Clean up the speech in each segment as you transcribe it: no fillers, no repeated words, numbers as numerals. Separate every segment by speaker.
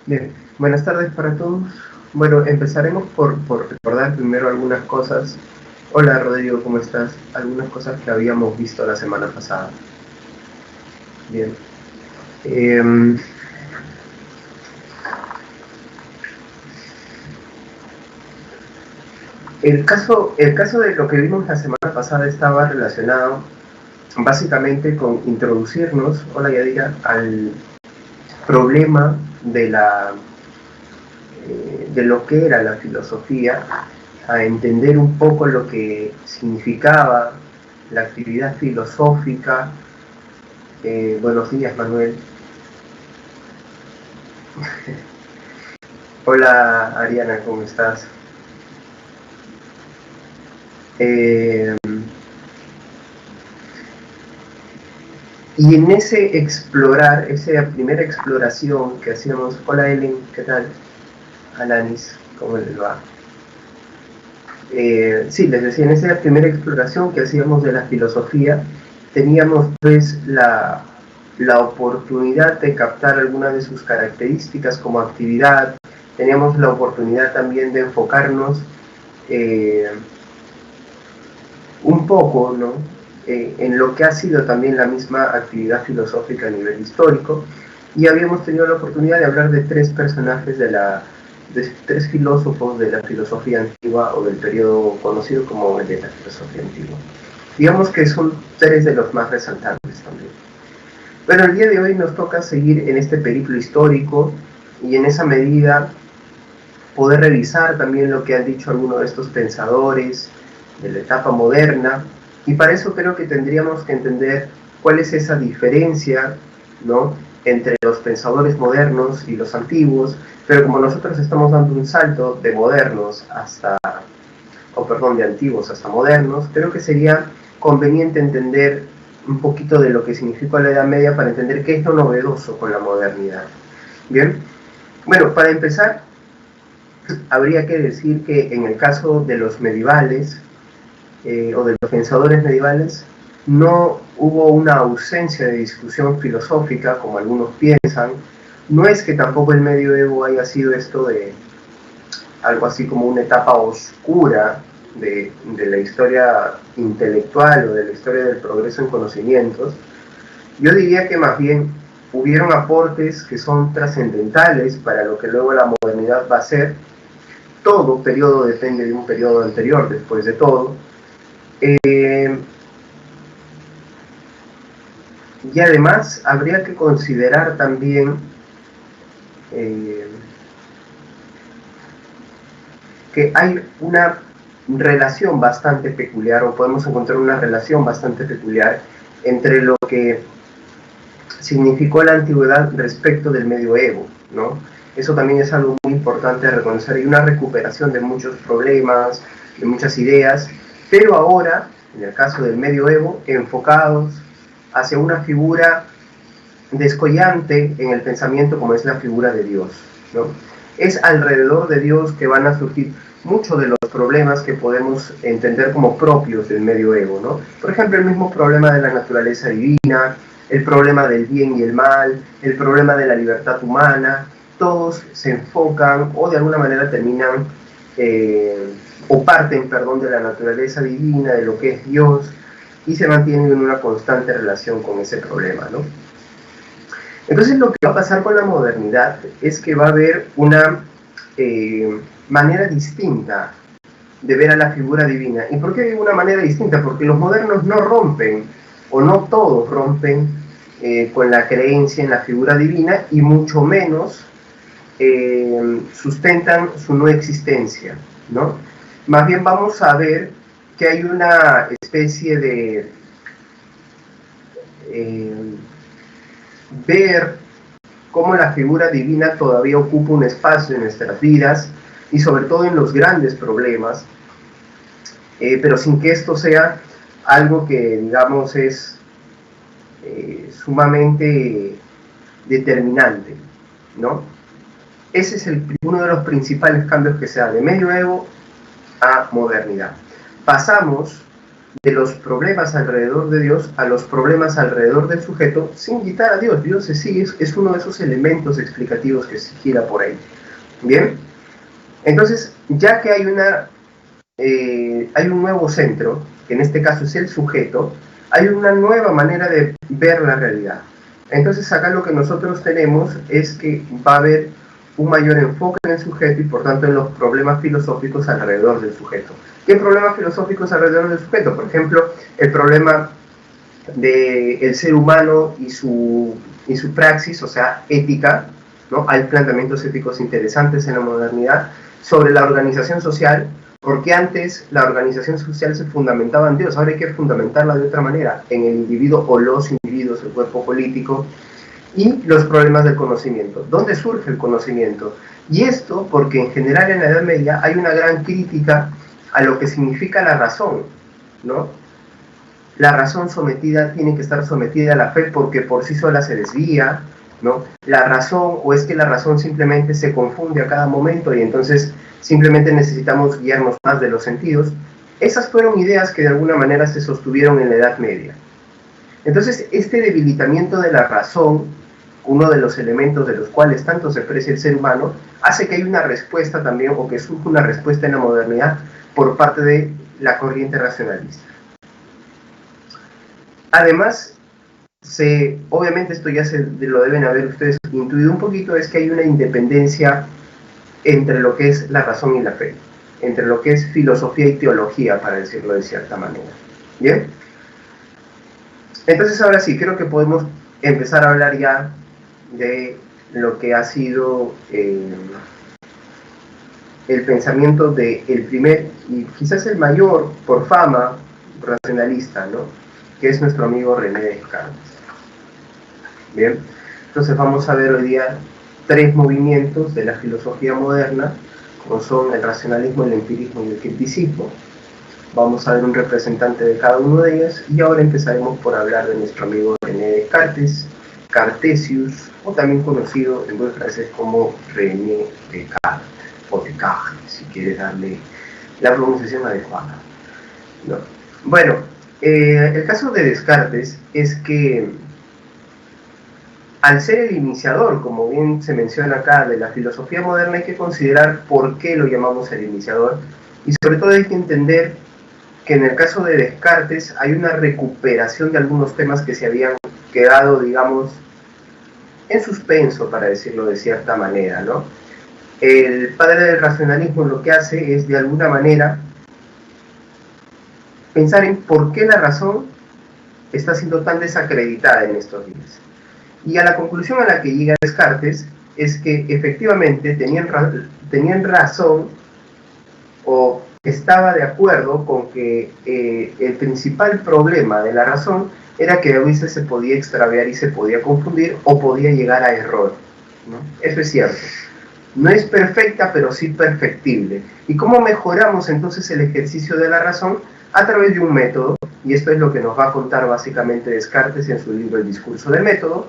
Speaker 1: Bien, buenas tardes para todos. Bueno, empezaremos por recordar primero algunas cosas. Hola Rodrigo, ¿cómo estás? Algunas cosas que habíamos visto la semana pasada. Bien. El caso de lo que vimos la semana pasada estaba relacionado básicamente con introducirnos, hola Yadira, al problema de lo que era la filosofía, a entender un poco lo que significaba la actividad filosófica. Buenos días, Manuel. Hola, Ariana, ¿cómo estás? Y en ese explorar, esa primera exploración que hacíamos, hola Ellen, ¿qué tal? Alanis, ¿cómo les va? Sí, les decía, en esa primera exploración que hacíamos de la filosofía, teníamos pues la oportunidad de captar algunas de sus características como actividad, teníamos la oportunidad también de enfocarnos un poco, ¿no?, en lo que ha sido también la misma actividad filosófica a nivel histórico, y habíamos tenido la oportunidad de hablar de tres personajes de tres filósofos de la filosofía antigua, o del periodo conocido como de la filosofía antigua. Digamos que son tres de los más resaltantes también. Pero el día de hoy nos toca seguir en este periplo histórico y en esa medida poder revisar también lo que han dicho algunos de estos pensadores de la etapa moderna, y para eso creo que tendríamos que entender cuál es esa diferencia, ¿no?, entre los pensadores modernos y los antiguos. Pero como nosotros estamos dando un salto de modernos de antiguos hasta modernos, creo que sería conveniente entender un poquito de lo que significó la Edad Media para entender qué es lo novedoso con la modernidad. Bien, bueno, para empezar, habría que decir que en el caso de los medievales, o de los pensadores medievales, no hubo una ausencia de discusión filosófica, como algunos piensan. No es que tampoco el medioevo haya sido esto de algo así como una etapa oscura de la historia intelectual o de la historia del progreso en conocimientos. Yo diría que más bien hubieron aportes que son trascendentales para lo que luego la modernidad va a ser. Todo periodo depende de un periodo anterior, después de todo. Y además habría que considerar también que hay una relación bastante peculiar, o podemos encontrar una relación bastante peculiar entre lo que significó la antigüedad respecto del medioevo, ¿no? Eso también es algo muy importante de reconocer. Hay una recuperación de muchos problemas, de muchas ideas, pero ahora, en el caso del medioevo, enfocados hacia una figura descollante en el pensamiento, como es la figura de Dios, ¿no? Es alrededor de Dios que van a surgir muchos de los problemas que podemos entender como propios del medioevo, ¿no? Por ejemplo, el mismo problema de la naturaleza divina, el problema del bien y el mal, el problema de la libertad humana. Todos se enfocan o de alguna manera terminan o parten, perdón, de la naturaleza divina, de lo que es Dios, y se mantienen en una constante relación con ese problema, ¿no? Entonces lo que va a pasar con la modernidad es que va a haber una manera distinta de ver a la figura divina. ¿Y por qué digo una manera distinta? Porque los modernos no rompen, o no todos rompen, con la creencia en la figura divina, y mucho menos sustentan su no existencia, ¿no? Más bien vamos a ver que hay una especie de ver cómo la figura divina todavía ocupa un espacio en nuestras vidas, y sobre todo en los grandes problemas, pero sin que esto sea algo que, digamos, es sumamente determinante, ¿no? Ese es uno de los principales cambios que se da de medioevo a modernidad. Pasamos de los problemas alrededor de Dios a los problemas alrededor del sujeto sin quitar a Dios. Dios sí es uno de esos elementos explicativos que se gira por ahí. Bien, entonces ya que hay un nuevo centro, que en este caso es el sujeto, hay una nueva manera de ver la realidad. Entonces acá lo que nosotros tenemos es que va a haber un mayor enfoque en el sujeto y por tanto en los problemas filosóficos alrededor del sujeto. ¿Qué problemas filosóficos alrededor del sujeto? Por ejemplo, el problema del ser humano y su praxis, o sea, ética, ¿no? Hay planteamientos éticos interesantes en la modernidad sobre la organización social, porque antes la organización social se fundamentaba en Dios, ahora hay que fundamentarla de otra manera, en el individuo o los individuos, el cuerpo político, y los problemas del conocimiento. ¿Dónde surge el conocimiento? Y esto porque en general en la Edad Media hay una gran crítica a lo que significa la razón, ¿no? La razón tiene que estar sometida a la fe porque por sí sola se desvía, ¿no? La razón, o es que la razón simplemente se confunde a cada momento y entonces simplemente necesitamos guiarnos más de los sentidos. Esas fueron ideas que de alguna manera se sostuvieron en la Edad Media. Entonces, este debilitamiento de la razón, uno de los elementos de los cuales tanto se precia el ser humano, hace que haya una respuesta también, o que surja una respuesta en la modernidad por parte de la corriente racionalista. Además, obviamente esto ya lo deben haber ustedes intuido un poquito, es que hay una independencia entre lo que es la razón y la fe, entre lo que es filosofía y teología, para decirlo de cierta manera. ¿Bien? Entonces ahora sí, creo que podemos empezar a hablar ya de lo que ha sido el pensamiento del primer y quizás el mayor por fama racionalista, ¿no? Que es nuestro amigo René Descartes. Bien, entonces vamos a ver hoy día 3 movimientos de la filosofía moderna, como son el racionalismo, el empirismo y el criticismo. Vamos a ver un representante de cada uno de ellos y ahora empezaremos por hablar de nuestro amigo René Descartes, Cartesius, o también conocido en buen francés como René Descartes, o Descartes, si quieres darle la pronunciación adecuada, ¿no? Bueno, el caso de Descartes es que al ser el iniciador, como bien se menciona acá, de la filosofía moderna, hay que considerar por qué lo llamamos el iniciador y sobre todo hay que entender que en el caso de Descartes hay una recuperación de algunos temas que se habían quedado, digamos, en suspenso, para decirlo de cierta manera, ¿no? El padre del racionalismo lo que hace es, de alguna manera, pensar en por qué la razón está siendo tan desacreditada en estos días. Y a la conclusión a la que llega Descartes es que efectivamente tenían razón, o estaba de acuerdo con que el principal problema de la razón era que a veces se podía extraviar y se podía confundir o podía llegar a error, ¿no? Eso es cierto. No es perfecta, pero sí perfectible. ¿Y cómo mejoramos entonces el ejercicio de la razón? A través de un método, y esto es lo que nos va a contar básicamente Descartes en su libro El discurso del método,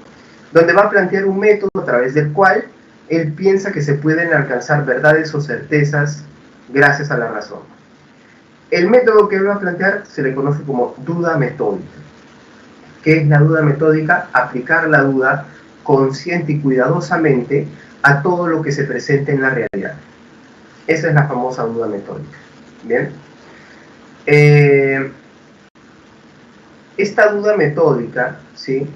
Speaker 1: donde va a plantear un método a través del cual él piensa que se pueden alcanzar verdades o certezas gracias a la razón. El método que él va a plantear se le conoce como duda metódica. ¿Qué es la duda metódica? Aplicar la duda consciente y cuidadosamente a todo lo que se presente en la realidad. Esa es la famosa duda metódica. ¿Bien? Esta duda metódica, ¿sí?,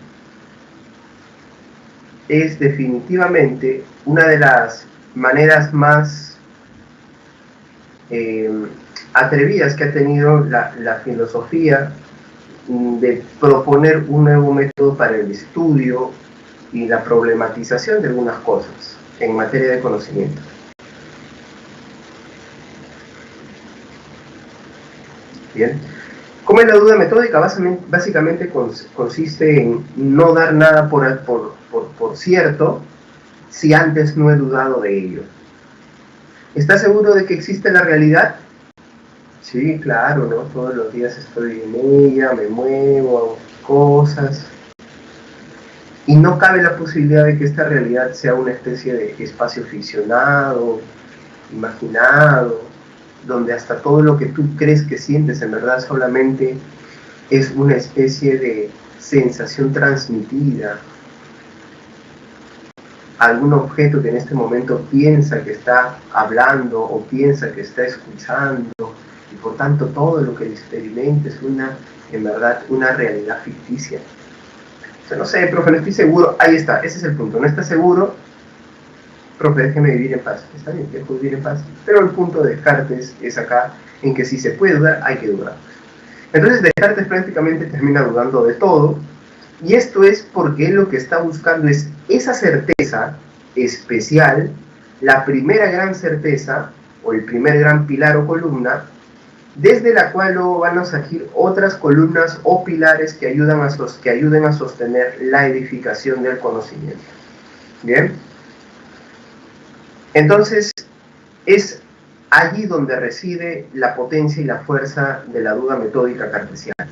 Speaker 1: es definitivamente una de las maneras más atrevidas que ha tenido la filosofía de proponer un nuevo método para el estudio y la problematización de algunas cosas en materia de conocimiento. Bien. ¿Cómo es la duda metódica? Básicamente consiste en no dar nada por cierto si antes no he dudado de ello. ¿Estás seguro de que existe la realidad? Sí, claro, ¿no? Todos los días estoy en ella, me muevo, hago cosas. Y no cabe la posibilidad de que esta realidad sea una especie de espacio ficcionado, imaginado, donde hasta todo lo que tú crees que sientes en verdad solamente es una especie de sensación transmitida a algún objeto que en este momento piensa que está hablando o piensa que está escuchando, y por tanto todo lo que experimenta es en verdad una realidad ficticia. O sea, no sé, profe, no estoy seguro. Ahí está, ese es el punto. No está seguro, profe, déjeme vivir en paz. Está bien, dejo vivir en paz. Pero el punto de Descartes es acá, en que si se puede dudar, hay que dudar. Entonces Descartes prácticamente termina dudando de todo, y esto es porque él lo que está buscando es esa certeza especial, la primera gran certeza, o el primer gran pilar o columna, desde la cual luego van a surgir otras columnas o pilares que ayuden a sostener la edificación del conocimiento. ¿Bien? Entonces, es allí donde reside la potencia y la fuerza de la duda metódica cartesiana.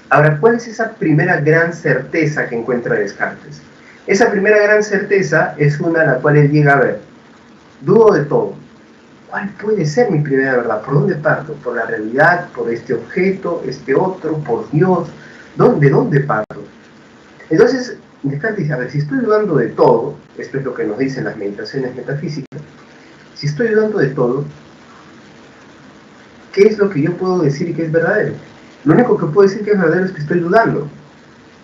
Speaker 1: Ahora, ¿cuál es esa primera gran certeza que encuentra Descartes? Esa primera gran certeza es una a la cual él llega a ver. Dudo de todo. ¿Cuál puede ser mi primera verdad? ¿Por dónde parto? ¿Por la realidad? ¿Por este objeto? ¿Este otro? ¿Por Dios? ¿De dónde parto? Entonces, Descartes dice, a ver, si estoy dudando de todo, esto es lo que nos dicen las meditaciones metafísicas, si estoy dudando de todo, ¿qué es lo que yo puedo decir que es verdadero? Lo único que puedo decir que es verdadero es que estoy dudando.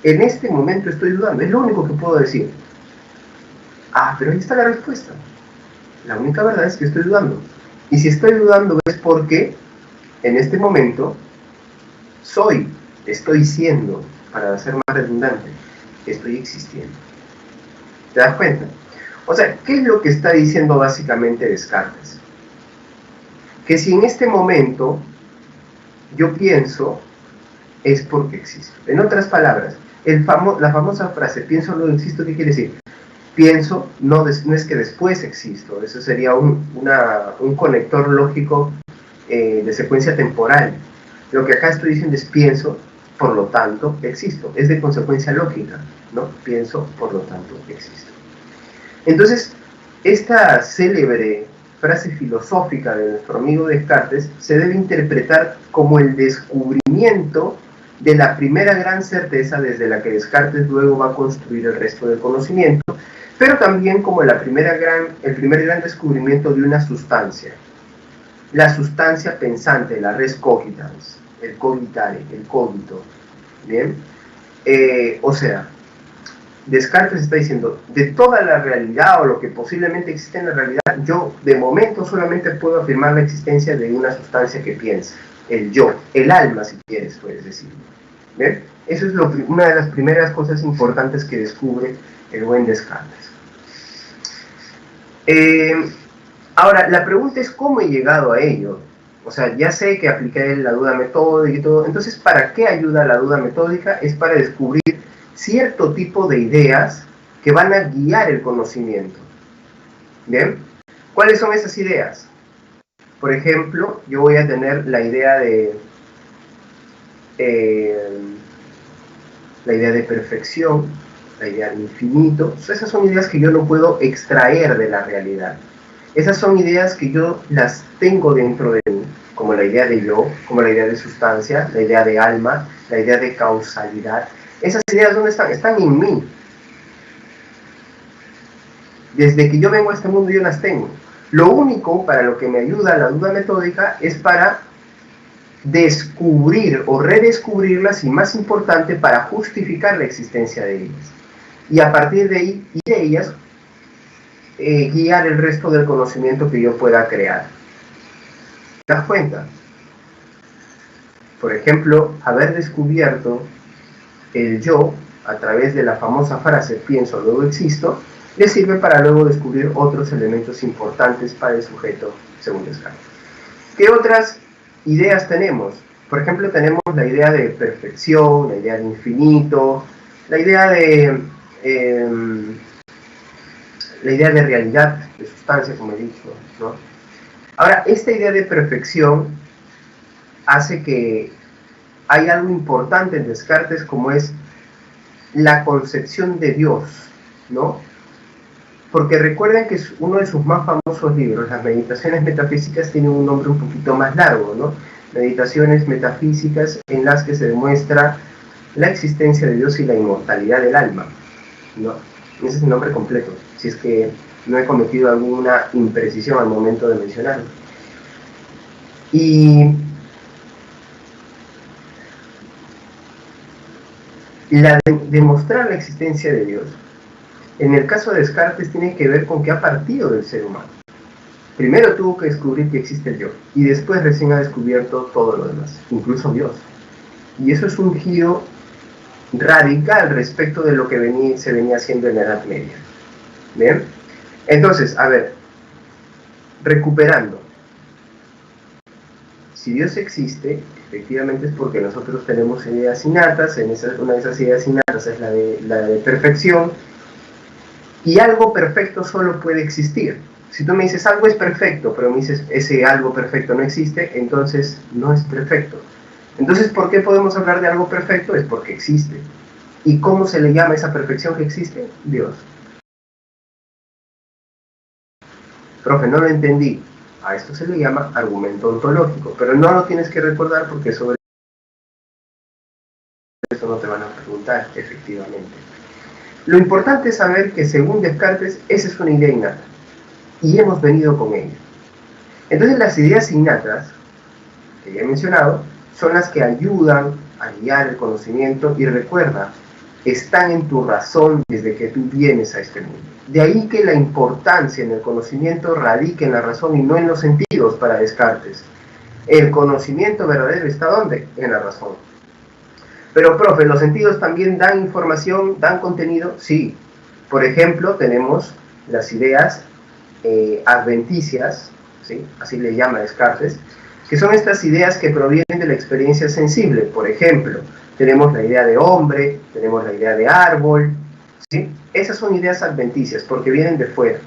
Speaker 1: En este momento estoy dudando, es lo único que puedo decir. Ah, pero ahí está la respuesta. La única verdad es que estoy dudando. Y si estoy dudando es porque en este momento estoy siendo, para ser más redundante, estoy existiendo. ¿Te das cuenta? O sea, ¿qué es lo que está diciendo básicamente Descartes? Que si en este momento yo pienso, es porque existo. En otras palabras, la famosa frase, pienso, luego existo, ¿qué quiere decir? Pienso, no es que después existo, eso sería un conector lógico de secuencia temporal. Lo que acá estoy diciendo es pienso, por lo tanto existo, es de consecuencia lógica, ¿no? Pienso, por lo tanto existo. Entonces, esta célebre frase filosófica de nuestro amigo Descartes se debe interpretar como el descubrimiento de la primera gran certeza desde la que Descartes luego va a construir el resto del conocimiento, pero también como el primer gran descubrimiento de una sustancia, la sustancia pensante, la res cogitans, el cogitare, el cogito, ¿bien? O sea, Descartes está diciendo, de toda la realidad o lo que posiblemente existe en la realidad, yo de momento solamente puedo afirmar la existencia de una sustancia que piensa, el yo, el alma si quieres, puedes decirlo. ¿Ven? Eso es una de las primeras cosas importantes que descubre el buen Descartes. Ahora, la pregunta es cómo he llegado a ello. O sea, ya sé que apliqué la duda metódica y todo, entonces ¿para qué ayuda la duda metódica? Es para descubrir cierto tipo de ideas que van a guiar el conocimiento. ¿Bien? ¿Cuáles son esas ideas? Por ejemplo, yo voy a tener la idea de perfección, la idea de infinito. Esas son ideas que yo no puedo extraer de la realidad. Esas son ideas que yo las tengo dentro de mí, como la idea de yo, como la idea de sustancia, la idea de alma, la idea de causalidad. Esas ideas, ¿dónde están? Están en mí. Desde que yo vengo a este mundo yo las tengo. Lo único para lo que me ayuda la duda metódica es para descubrir o redescubrirlas y, más importante, para justificar la existencia de ellas. Y a partir de ahí y de ellas guiar el resto del conocimiento que yo pueda crear. ¿Te das cuenta? Por ejemplo, haber descubierto el yo a través de la famosa frase pienso, luego existo, le sirve para luego descubrir otros elementos importantes para el sujeto, según Descartes. ¿Qué otras ideas tenemos? Por ejemplo, tenemos la idea de perfección, la idea de infinito, la idea de realidad, de sustancia, como he dicho, ¿no? Ahora, esta idea de perfección hace que hay algo importante en Descartes, como es la concepción de Dios, ¿no? Porque recuerden que uno de sus más famosos libros, Las Meditaciones Metafísicas, tiene un nombre un poquito más largo, ¿no? Meditaciones metafísicas en las que se demuestra la existencia de Dios y la inmortalidad del alma, ¿no? Ese es el nombre completo, si es que no he cometido alguna imprecisión al momento de mencionarlo. Y demostrar la existencia de Dios, en el caso de Descartes, tiene que ver con que ha partido del ser humano. Primero tuvo que descubrir que existe el yo, y después recién ha descubierto todo lo demás, incluso Dios. Y eso es un giro radical respecto de lo que se venía haciendo en la Edad Media. ¿Bien? Entonces, a ver, recuperando. Si Dios existe, efectivamente es porque nosotros tenemos ideas innatas, una de esas ideas innatas es la de perfección, y algo perfecto solo puede existir. Si tú me dices algo es perfecto, pero me dices ese algo perfecto no existe, entonces no es perfecto. Entonces, ¿por qué podemos hablar de algo perfecto? Es porque existe. ¿Y cómo se le llama esa perfección que existe? Dios. Profe, no lo entendí. A esto se le llama argumento ontológico, pero no lo tienes que recordar porque sobre eso no te van a preguntar, efectivamente. Lo importante es saber que según Descartes, esa es una idea innata, y hemos venido con ella. Entonces las ideas innatas, que ya he mencionado, son las que ayudan a guiar el conocimiento, y recuerda, están en tu razón desde que tú vienes a este mundo. De ahí que la importancia en el conocimiento radica en la razón y no en los sentidos para Descartes. El conocimiento verdadero está ¿dónde? En la razón. Pero, profe, ¿los sentidos también dan información, dan contenido? Sí. Por ejemplo, tenemos las ideas adventicias, ¿sí? Así le llama Descartes, que son estas ideas que provienen de la experiencia sensible. Por ejemplo, tenemos la idea de hombre, tenemos la idea de árbol, ¿sí? Esas son ideas adventicias porque vienen de fuera.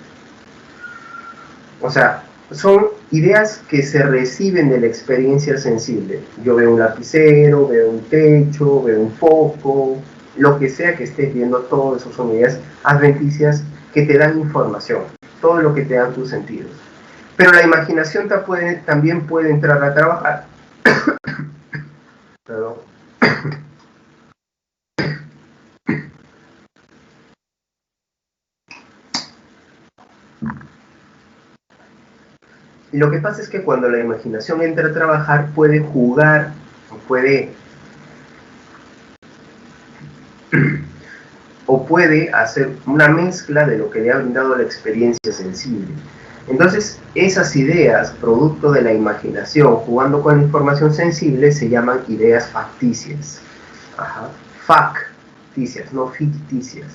Speaker 1: O sea, son ideas que se reciben de la experiencia sensible. Yo veo un lapicero, veo un techo, veo un foco, lo que sea que estés viendo, todo eso son ideas adventicias que te dan información, todo lo que te dan tus sentidos. Pero la imaginación también puede entrar a trabajar. Perdón. Y lo que pasa es que cuando la imaginación entra a trabajar, puede jugar, puede hacer una mezcla de lo que le ha brindado la experiencia sensible. Entonces, esas ideas, producto de la imaginación, jugando con la información sensible, se llaman ideas facticias. Ajá. Facticias, no ficticias.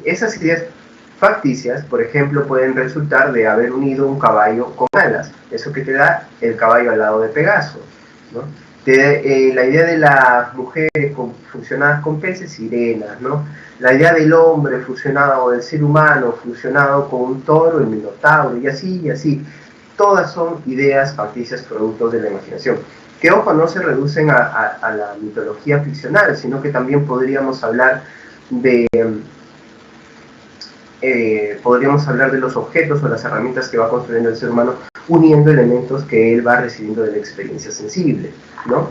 Speaker 1: Esas ideas facticias, por ejemplo, pueden resultar de haber unido un caballo con alas. Eso que te da el caballo al lado de Pegaso, ¿no? La idea de las mujeres fusionadas con peces, sirenas, ¿no? La idea del hombre fusionado, o del ser humano fusionado con un toro, el minotauro, y así, y así. Todas son ideas facticias productos de la imaginación. Que, ojo, no se reducen a la mitología ficcional, sino que también podríamos hablar de los objetos o las herramientas que va construyendo el ser humano, uniendo elementos que él va recibiendo de la experiencia sensible, ¿no?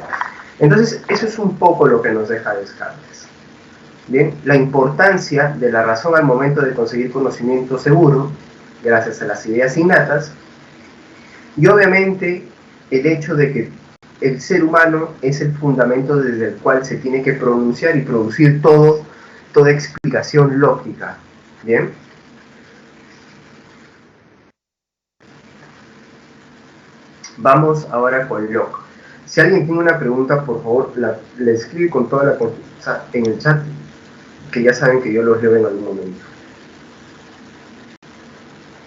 Speaker 1: Entonces, eso es un poco lo que nos deja Descartes. Bien, la importancia de la razón al momento de conseguir conocimiento seguro, gracias a las ideas innatas, y obviamente el hecho de que el ser humano es el fundamento desde el cual se tiene que pronunciar y producir toda explicación lógica. ¿Bien? Vamos ahora con Locke. Si alguien tiene una pregunta, por favor, la escribe con toda la confianza en el chat, que ya saben que yo los leo en algún momento.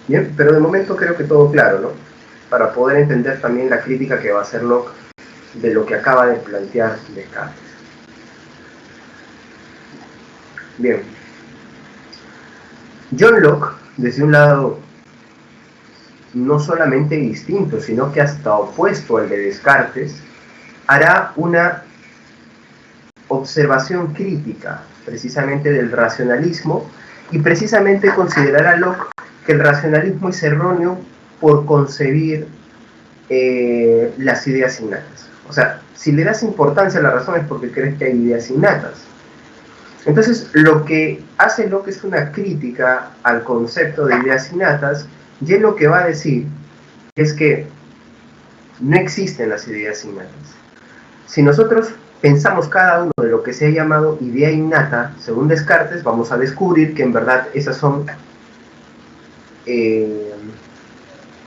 Speaker 1: Bien, pero de momento creo que todo claro, ¿no? Para poder entender también la crítica que va a hacer Locke de lo que acaba de plantear Descartes. Bien. John Locke, desde un lado no solamente distinto, sino que hasta opuesto al de Descartes, hará una observación crítica, precisamente del racionalismo, Y precisamente considerará Locke que el racionalismo es erróneo por concebir las ideas innatas. O sea, si le das importancia a la razón es porque crees que hay ideas innatas. Entonces, lo que hace Locke es una crítica al concepto de ideas innatas, y él lo que va a decir es que no existen las ideas innatas. Si nosotros pensamos cada uno de lo que se ha llamado idea innata, según Descartes, vamos a descubrir que en verdad esas son,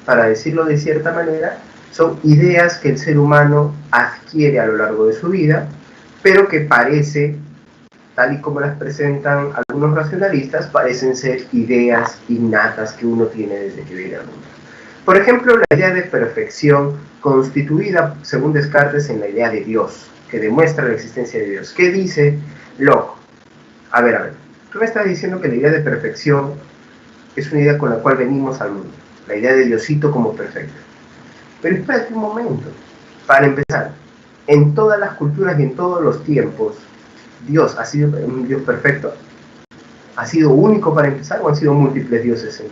Speaker 1: para decirlo de cierta manera, son ideas que el ser humano adquiere a lo largo de su vida, pero que parece, tal y como las presentan algunos racionalistas, parecen ser ideas innatas que uno tiene desde que viene al mundo. Por ejemplo, la idea de perfección constituida, según Descartes, en la idea de Dios, que demuestra la existencia de Dios. ¿Qué dice Locke? A ver, tú me estás diciendo que la idea de perfección es una idea con la cual venimos al mundo, la idea de Diosito como perfecto. Pero espérate un momento, para empezar, en todas las culturas y en todos los tiempos, ¿Dios ha sido un Dios perfecto? ¿Ha sido único para empezar o han sido múltiples dioses?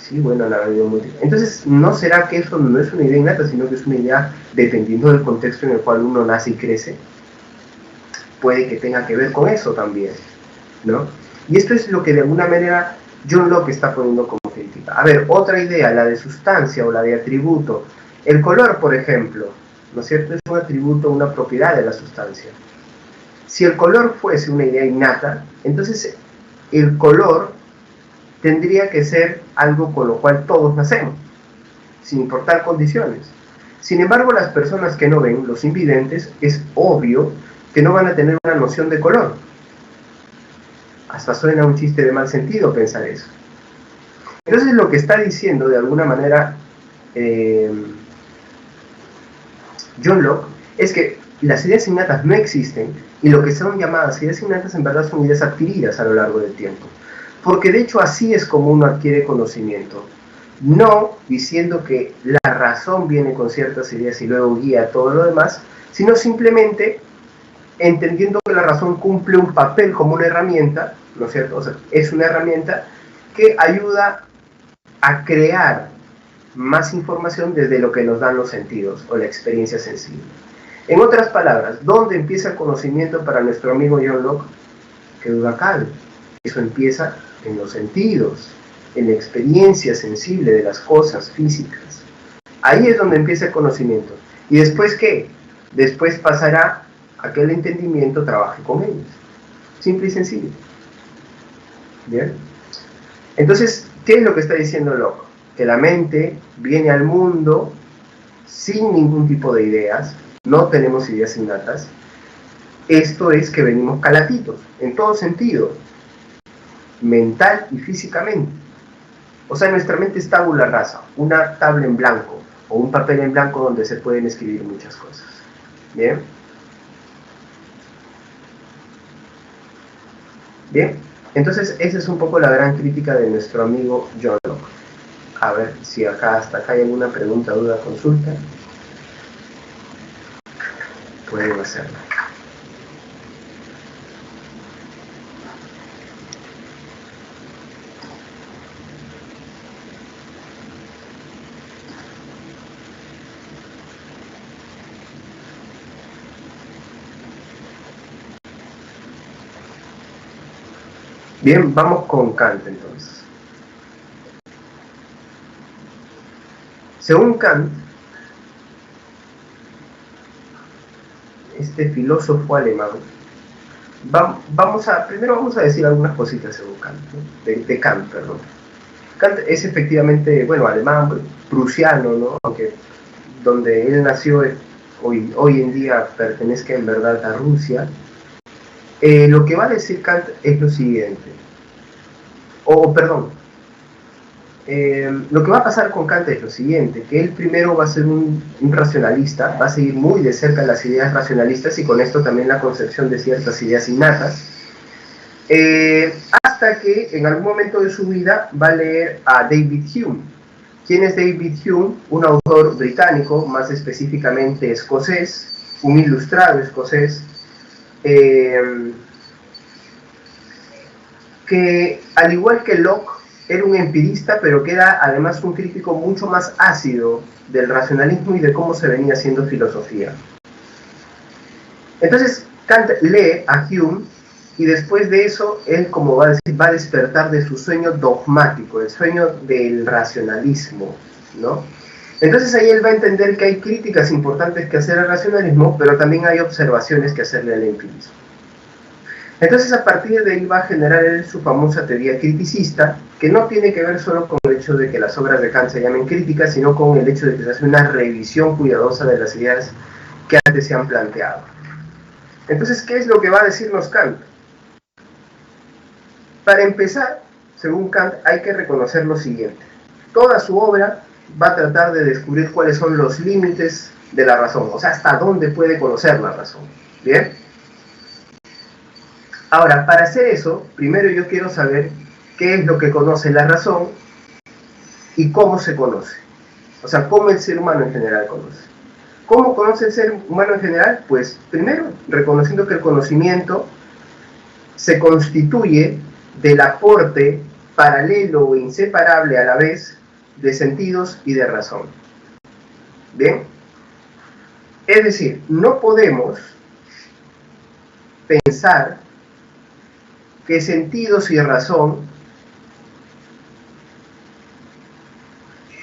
Speaker 1: Sí, bueno, la habido múltiples. Entonces, ¿no será que eso no es una idea innata, sino que es una idea dependiendo del contexto en el cual uno nace y crece? Puede que tenga que ver con eso también, ¿no? Y esto es lo que de alguna manera John Locke está poniendo como crítica. A ver, otra idea, la de sustancia o la de atributo. El color, por ejemplo, ¿no es cierto? Es un atributo, una propiedad de la sustancia. Si el color fuese una idea innata, entonces el color tendría que ser algo con lo cual todos nacemos, sin importar condiciones. Sin embargo, las personas que no ven, los invidentes, es obvio que no van a tener una noción de color. Hasta suena un chiste de mal sentido pensar eso. Entonces lo que está diciendo de alguna manera John Locke es que las ideas innatas no existen, y lo que son llamadas ideas innatas en verdad son ideas adquiridas a lo largo del tiempo. Porque de hecho así es como uno adquiere conocimiento. No diciendo que la razón viene con ciertas ideas y luego guía todo lo demás, sino simplemente entendiendo que la razón cumple un papel como una herramienta, ¿no es cierto? O sea, es una herramienta que ayuda a crear más información desde lo que nos dan los sentidos o la experiencia sensible. En otras palabras, ¿dónde empieza el conocimiento para nuestro amigo John Locke? Que duda cabe. Eso empieza en los sentidos, en la experiencia sensible de las cosas físicas. Ahí es donde empieza el conocimiento. ¿Y después qué? Después pasará a que el entendimiento trabaje con ellos. Simple y sencillo. ¿Bien? Entonces, ¿qué es lo que está diciendo Locke? Que la mente viene al mundo sin ningún tipo de ideas, no tenemos ideas innatas. Esto es que venimos calatitos, en todo sentido, mental y físicamente. O sea, nuestra mente es tabula rasa, una tabla en blanco, o un papel en blanco donde se pueden escribir muchas cosas. ¿Bien? Bien, entonces esa es un poco la gran crítica de nuestro amigo John Locke. A ver si hasta acá hay alguna pregunta, duda, consulta. Pueden hacerlo. Bien, vamos con Kant entonces. Según Kant, este filósofo alemán, primero vamos a decir algunas cositas según Kant, ¿no? de Kant, perdón. Kant es efectivamente, bueno, alemán, prusiano, ¿no? Aunque donde él nació hoy en día pertenezca en verdad a Rusia. Lo que va a decir Kant es lo siguiente, lo que va a pasar con Kant es lo siguiente, que él primero va a ser un racionalista, va a seguir muy de cerca las ideas racionalistas y con esto también la concepción de ciertas ideas innatas, hasta que en algún momento de su vida va a leer a David Hume. ¿Quién es David Hume? Un autor británico, más específicamente escocés, un ilustrado escocés, que que al igual que Locke era un empirista, pero que era además un crítico mucho más ácido del racionalismo y de cómo se venía haciendo filosofía. Entonces Kant lee a Hume y después de eso él, como va a decir, va a despertar de su sueño dogmático, el sueño del racionalismo, ¿no? Entonces ahí él va a entender que hay críticas importantes que hacer al racionalismo, pero también hay observaciones que hacerle al empirismo. Entonces a partir de ahí va a generar él su famosa teoría criticista, que no tiene que ver solo con el hecho de que las obras de Kant se llamen críticas, sino con el hecho de que se hace una revisión cuidadosa de las ideas que antes se han planteado. Entonces, ¿qué es lo que va a decirnos Kant? Para empezar, según Kant, hay que reconocer lo siguiente. Toda su obra va a tratar de descubrir cuáles son los límites de la razón, o sea, hasta dónde puede conocer la razón. ¿Bien? Ahora, para hacer eso, primero yo quiero saber qué es lo que conoce la razón y cómo se conoce. O sea, cómo el ser humano en general conoce. ¿Cómo conoce el ser humano en general? Pues primero, reconociendo que el conocimiento se constituye del aporte paralelo e inseparable a la vez de sentidos y de razón. ¿Bien? Es decir, no podemos pensar que sentidos y razón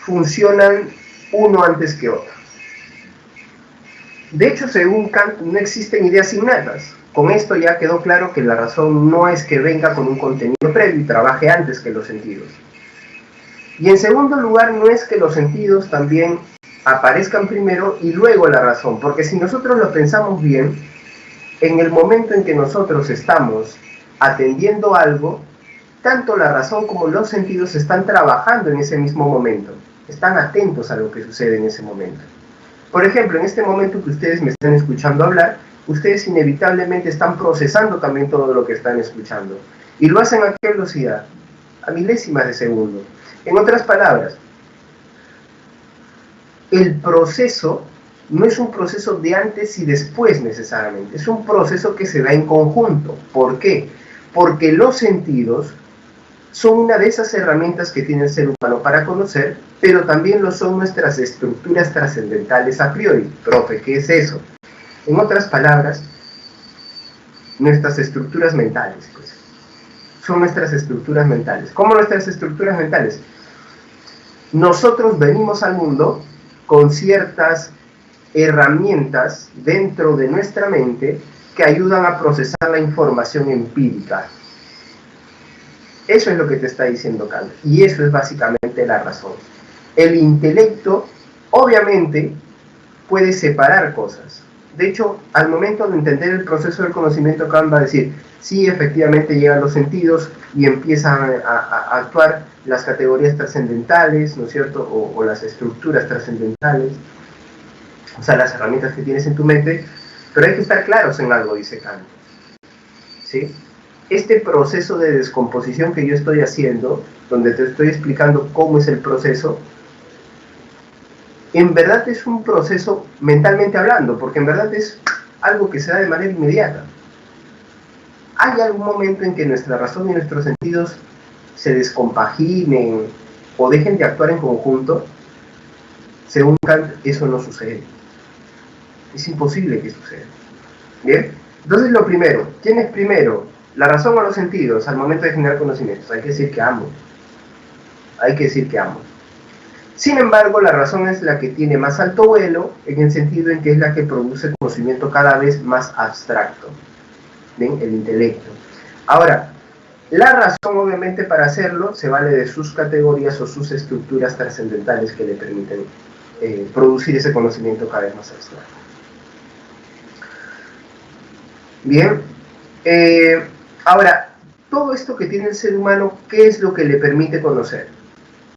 Speaker 1: funcionan uno antes que otro. De hecho, según Kant, no existen ideas innatas. Con esto ya quedó claro que la razón no es que venga con un contenido previo y trabaje antes que los sentidos. Y en segundo lugar, no es que los sentidos también aparezcan primero y luego la razón, porque si nosotros lo pensamos bien, en el momento en que nosotros estamos atendiendo algo, tanto la razón como los sentidos están trabajando en ese mismo momento, están atentos a lo que sucede en ese momento. Por ejemplo, en este momento que ustedes me están escuchando hablar, ustedes inevitablemente están procesando también todo lo que están escuchando. Y lo hacen a qué velocidad? A milésimas de segundo. En otras palabras, el proceso no es un proceso de antes y después necesariamente, es un proceso que se da en conjunto. ¿Por qué? Porque los sentidos son una de esas herramientas que tiene el ser humano para conocer, pero también lo son nuestras estructuras trascendentales a priori. Profe, ¿qué es eso? En otras palabras, nuestras estructuras mentales, pues. Son nuestras estructuras mentales. ¿Cómo nuestras estructuras mentales? Nosotros venimos al mundo con ciertas herramientas dentro de nuestra mente que ayudan a procesar la información empírica. Eso es lo que te está diciendo Kant, y eso es básicamente la razón. El intelecto, obviamente, puede separar cosas. De hecho, al momento de entender el proceso del conocimiento, Kant va a decir, sí, efectivamente llegan los sentidos y empiezan a actuar las categorías trascendentales, ¿no es cierto?, o las estructuras trascendentales, o sea, las herramientas que tienes en tu mente, pero hay que estar claros en algo, dice Kant. ¿Sí? Este proceso de descomposición que yo estoy haciendo, donde te estoy explicando cómo es el proceso, en verdad es un proceso mentalmente hablando, porque en verdad es algo que se da de manera inmediata. ¿Hay algún momento en que nuestra razón y nuestros sentidos se descompaginen o dejen de actuar en conjunto? Según Kant, eso no sucede. Es imposible que suceda. ¿Bien? Entonces lo primero, ¿quién es primero? ¿La razón o los sentidos al momento de generar conocimientos? Hay que decir que ambos. Hay que decir que ambos. Sin embargo, la razón es la que tiene más alto vuelo, en el sentido en que es la que produce conocimiento cada vez más abstracto. ¿Bien? El intelecto. Ahora, la razón, obviamente, para hacerlo, se vale de sus categorías o sus estructuras trascendentales que le permiten producir ese conocimiento cada vez más abstracto. Bien. Ahora, todo esto que tiene el ser humano, ¿qué es lo que le permite conocer?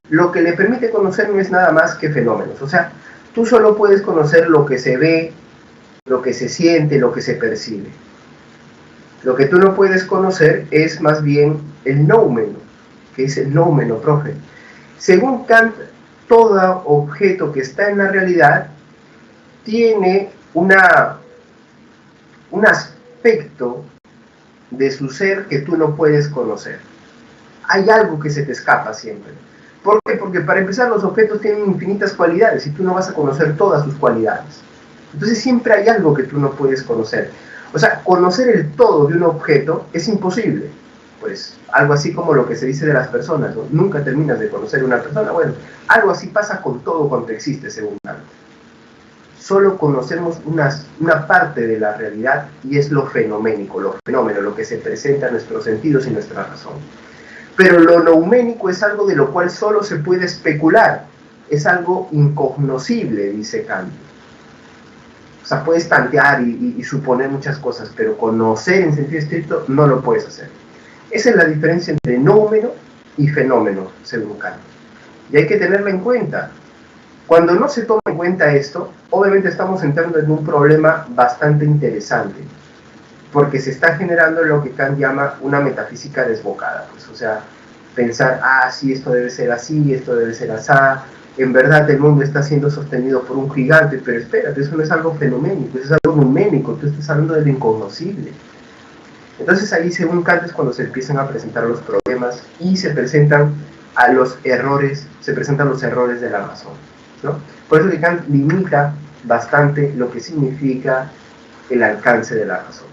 Speaker 1: Lo que le permite conocer no es nada más que fenómenos. O sea, tú solo puedes conocer lo que se ve, lo que se siente, lo que se percibe. Lo que tú no puedes conocer es más bien el noumeno. ¿Qué es el noumeno, profe? Según Kant, todo objeto que está en la realidad tiene un aspecto de su ser que tú no puedes conocer. hay algo que se te escapa siempre. ¿Por qué? Porque para empezar los objetos tienen infinitas cualidades y tú no vas a conocer todas sus cualidades. Entonces siempre hay algo que tú no puedes conocer. O sea, conocer el todo de un objeto es imposible. Pues algo así como lo que se dice de las personas, ¿no? Nunca terminas de conocer a una persona. Bueno, algo así pasa con todo cuanto existe, según Kant. Solo conocemos una parte de la realidad y es lo fenoménico, lo fenómeno, lo que se presenta en nuestros sentidos y nuestra razón. Pero lo nouménico es algo de lo cual solo se puede especular, es algo incognoscible, dice Kant. O sea, puedes tantear y suponer muchas cosas, pero conocer en sentido estricto no lo puedes hacer. Esa es la diferencia entre noumeno y fenómeno, según Kant. Y hay que tenerla en cuenta. Cuando no se toma en cuenta esto, obviamente estamos entrando en un problema bastante interesante, porque se está generando lo que Kant llama una metafísica desbocada. Pues, o sea, pensar, sí, esto debe ser así, esto debe ser asá, en verdad el mundo está siendo sostenido por un gigante, pero espérate, eso no es algo fenoménico, eso es algo numénico, tú estás hablando de lo incognoscible. Entonces ahí, según Kant, es cuando se empiezan a presentar los problemas y se presentan los errores de la razón, ¿no? Por eso que Kant limita bastante lo que significa el alcance de la razón.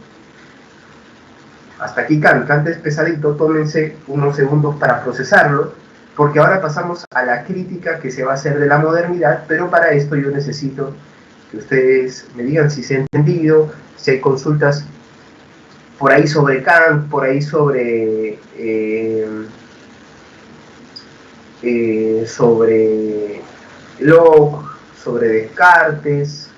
Speaker 1: Hasta aquí Kant es pesadito, tómense unos segundos para procesarlo, porque ahora pasamos a la crítica que se va a hacer de la modernidad, pero para esto yo necesito que ustedes me digan si se ha entendido, si hay consultas por ahí sobre Kant, por ahí sobre Locke, sobre Descartes,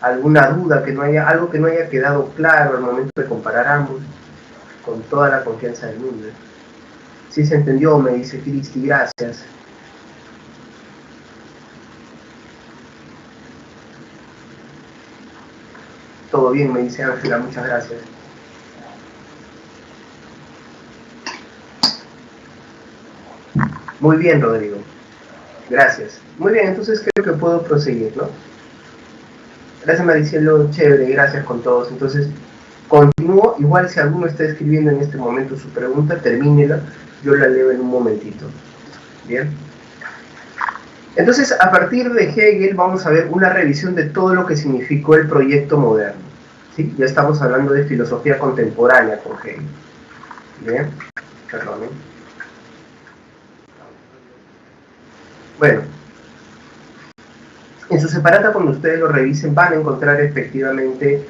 Speaker 1: alguna duda que no haya, algo que no haya quedado claro al momento de comparar ambos, con toda la confianza del mundo. Si se entendió, me dice Cristi, gracias. Todo bien, me dice Ángela, muchas gracias. Muy bien, Rodrigo. Gracias. Muy bien, entonces creo que puedo proseguir, ¿no? Gracias, Maricielo. Chévere, gracias con todos. Entonces, continúo. Igual si alguno está escribiendo en este momento su pregunta, termínela. Yo la leo en un momentito. Bien. Entonces, a partir de Hegel vamos a ver una revisión de todo lo que significó el proyecto moderno. ¿Sí? Ya estamos hablando de filosofía contemporánea con Hegel. Bien. Perdón. Bueno. En su separata, cuando ustedes lo revisen, van a encontrar efectivamente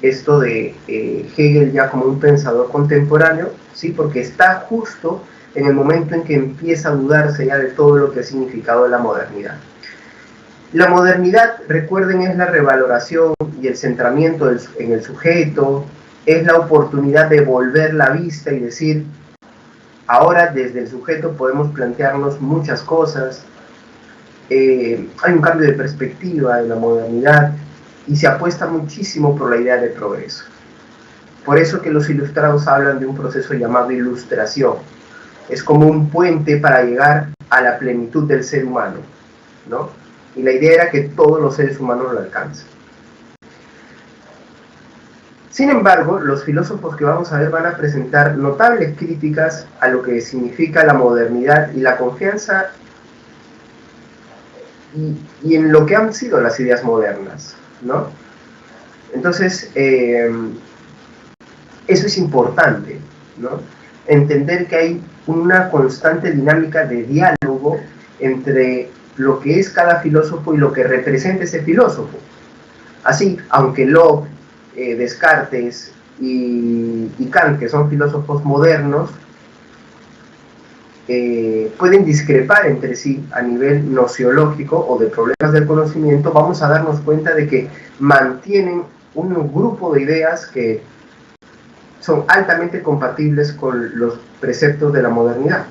Speaker 1: esto de Hegel ya como un pensador contemporáneo, ¿sí? Porque está justo en el momento en que empieza a dudarse ya de todo lo que ha significado la modernidad. La modernidad, recuerden, es la revaloración y el centramiento en el sujeto, es la oportunidad de volver la vista y decir, ahora desde el sujeto podemos plantearnos muchas cosas. Hay un cambio de perspectiva en la modernidad y se apuesta muchísimo por la idea de progreso. Por eso que los ilustrados hablan de un proceso llamado ilustración. Es como un puente para llegar a la plenitud del ser humano, ¿no? Y la idea era que todos los seres humanos lo alcancen. Sin embargo, los filósofos que vamos a ver van a presentar notables críticas a lo que significa la modernidad y la confianza y en lo que han sido las ideas modernas, ¿no? Entonces, eso es importante, ¿no? Entender que hay una constante dinámica de diálogo entre lo que es cada filósofo y lo que representa ese filósofo. Así, aunque Locke, Descartes y Kant, que son filósofos modernos, pueden discrepar entre sí a nivel nociológico o de problemas del conocimiento, vamos a darnos cuenta de que mantienen un grupo de ideas que son altamente compatibles con los preceptos de la modernidad.